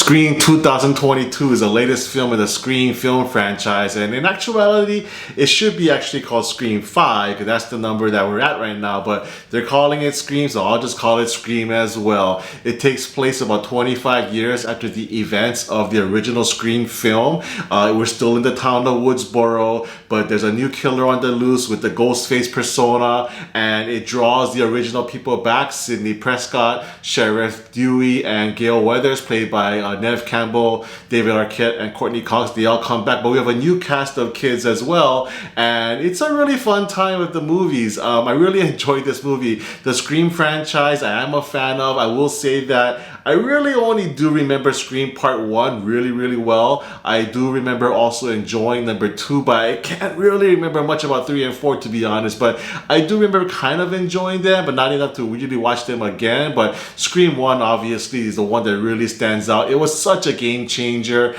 Scream 2022 is the latest film in the Scream film franchise, and in actuality, it should be actually called Scream 5, because that's the number that we're at right now, but they're calling it Scream, so I'll just call it Scream as well. It takes place about 25 years after the events of the original Scream film. We're still in the town of Woodsboro, but there's a new killer on the loose with the Ghostface persona, and it draws the original people back: Sidney Prescott, Sheriff Dewey, and Gail Weathers, played by Neve Campbell, David Arquette, and Courtney Cox. They all come back, but we have a new cast of kids as well, and it's a really fun time with the movies. I really enjoyed this movie. The Scream franchise, I am a fan of. I will say that I really only do remember Scream Part 1 really well. I do remember also enjoying number 2, but I can't really remember much about 3 and 4, to be honest. But I do remember kind of enjoying them, but not enough to really watch them again. But Scream 1 obviously is the one that really stands out. It was such a game changer,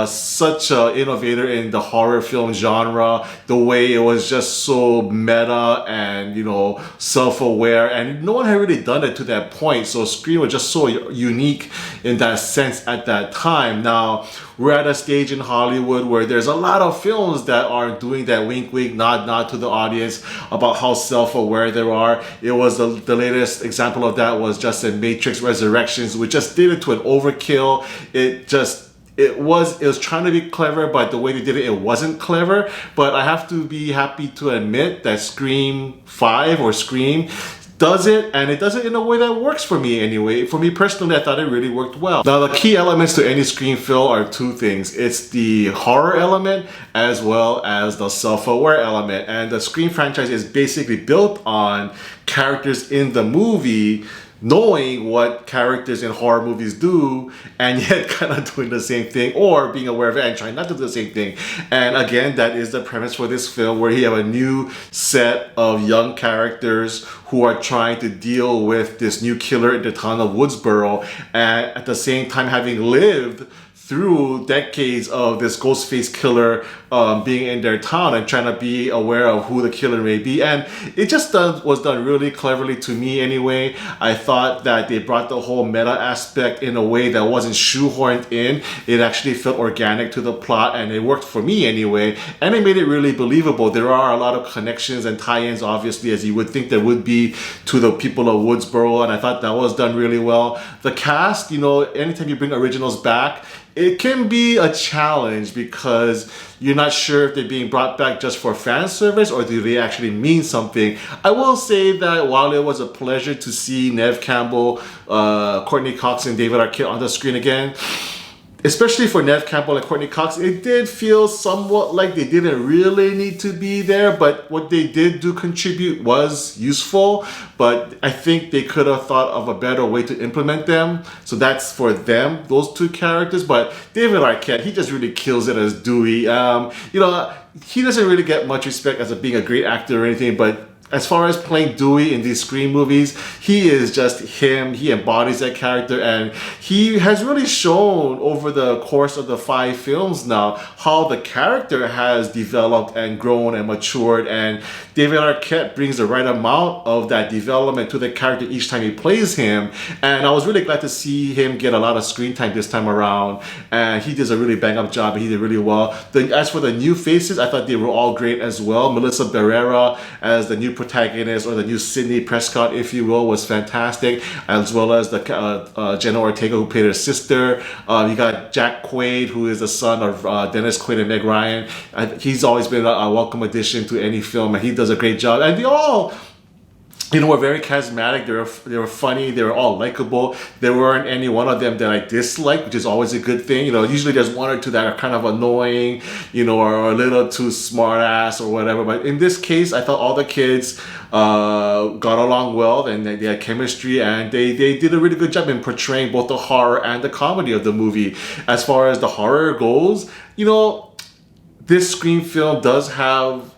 such an innovator in the horror film genre. The way it was just so meta and, you know, self-aware, and no one had really done it to that point. So Scream was just so unique in that sense at that time. Now, we're at a stage in Hollywood where there's a lot of films that are doing that wink wink, nod to the audience about how self-aware they are. It was the latest example of that was just in Matrix Resurrections, which just did it to an overkill. It was trying to be clever, but the way they did it, it wasn't clever. But I have to be happy to admit that Scream 5 or Scream does it, and it does it in a way that works for me anyway. For me personally, I thought it really worked well. Now, the key elements to any Scream film are two things. It's the horror element as well as the self-aware element. And the Scream franchise is basically built on characters in the movie knowing what characters in horror movies do, and yet kind of doing the same thing, or being aware of it and trying not to do the same thing. And again, that is the premise for this film, where you have a new set of young characters who are trying to deal with this new killer in the town of Woodsboro, and at the same time having lived through decades of this Ghostface killer being in their town and trying to be aware of who the killer may be. And it just was done really cleverly to me anyway. I thought that they brought the whole meta aspect in a way that wasn't shoehorned in. It actually felt organic to the plot, and it worked for me anyway. And it made it really believable. There are a lot of connections and tie-ins, obviously, as you would think there would be, to the people of Woodsboro, and I thought that was done really well. The cast, you know, anytime you bring originals back, it can be a challenge because you're not sure if they're being brought back just for fan service or do they actually mean something. I will say that while it was a pleasure to see Neve Campbell, Courtney Cox, and David Arquette on the screen again, especially for Neve Campbell and Courtney Cox, it did feel somewhat like they didn't really need to be there, but what they did do contribute was useful, but I think they could have thought of a better way to implement them. So that's for them, those two characters. But David Arquette, he just really kills it as Dewey. You know, he doesn't really get much respect as being a great actor or anything, but as far as playing Dewey in these Scream movies, he is just him. He embodies that character, and he has really shown over the course of the 5 films now how the character has developed and grown and matured, and David Arquette brings the right amount of that development to the character each time he plays him, and I was really glad to see him get a lot of screen time this time around, and he does a really bang-up job, and he did really well. As for the new faces, I thought they were all great as well. Melissa Barrera as the new protagonist, or the new Sidney Prescott, if you will, was fantastic, as well as the Jenna Ortega, who played her sister. You got Jack Quaid, who is the son of Dennis Quaid and Meg Ryan. He's always been a welcome addition to any film, and he does a great job. And they all, you know, were very charismatic. They were funny. They were all likable. There weren't any one of them that I disliked, which is always a good thing. You know, usually there's one or two that are kind of annoying, you know, or a little too smart ass or whatever. But in this case, I thought all the kids got along well, and they had chemistry, and they did a really good job in portraying both the horror and the comedy of the movie. As far as the horror goes, you know, this Scream film does have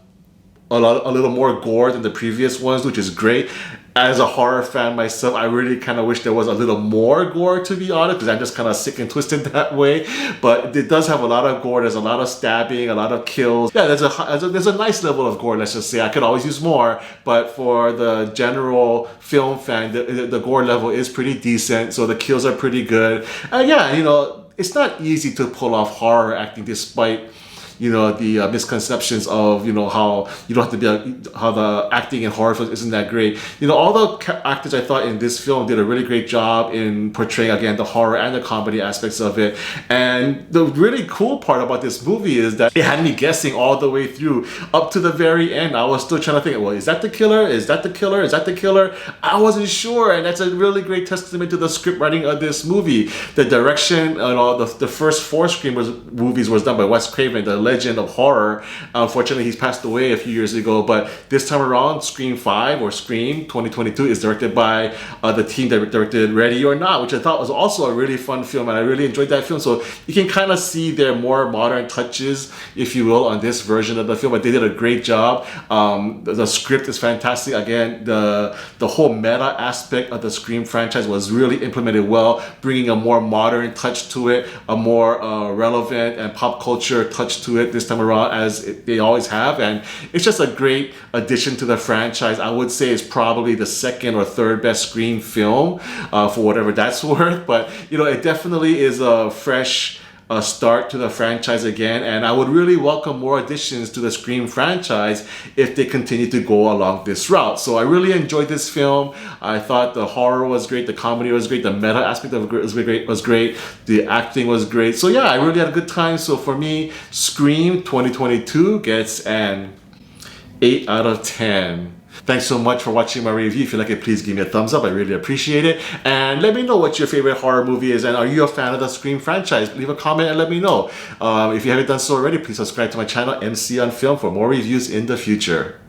a little more gore than the previous ones, which is great. As a horror fan myself, I really kind of wish there was a little more gore, to be honest, because I'm just kind of sick and twisted that way. But it does have a lot of gore. There's a lot of stabbing, a lot of kills. Yeah, there's a nice level of gore, let's just say. I could always use more, but for the general film fan, the gore level is pretty decent, so the kills are pretty good. And yeah, you know, it's not easy to pull off horror acting despite the misconceptions of how you don't have to be how the acting in horror films isn't that great. All the actors I thought in this film did a really great job in portraying again the horror and the comedy aspects of it. And the really cool part about this movie is that it had me guessing all the way through up to the very end. I was still trying to think, well, is that the killer? Is that the killer? Is that the killer? I wasn't sure, and that's a really great testament to the script writing of this movie. The direction, the first 4 Scream movies was done by Wes Craven, the legend of horror. Unfortunately, he's passed away a few years ago, but this time around, Scream 5 or Scream 2022 is directed by the team that directed Ready or Not, which I thought was also a really fun film, and I really enjoyed that film. So you can kind of see their more modern touches, if you will, on this version of the film, but they did a great job. The script is fantastic. Again, the whole meta aspect of the Scream franchise was really implemented well, bringing a more modern touch to it, a more relevant and pop culture touch to it this time around, as they always have. And it's just a great addition to the franchise. I would say it's probably the 2nd or 3rd best Scream film, for whatever that's worth. But it definitely is a fresh start to the franchise again, and I would really welcome more additions to the Scream franchise if they continue to go along this route. So I really enjoyed this film. I thought the horror was great, the comedy was great, the meta aspect of it was great, the acting was great. So yeah, I really had a good time. So for me, Scream 2022 gets an 8 out of 10. Thanks so much for watching my review. If you like it, please give me a thumbs up. I really appreciate it. And let me know what your favorite horror movie is, and are you a fan of the Scream franchise? Leave a comment and let me know. If you haven't done so already, please subscribe to my channel, MC on Film, for more reviews in the future.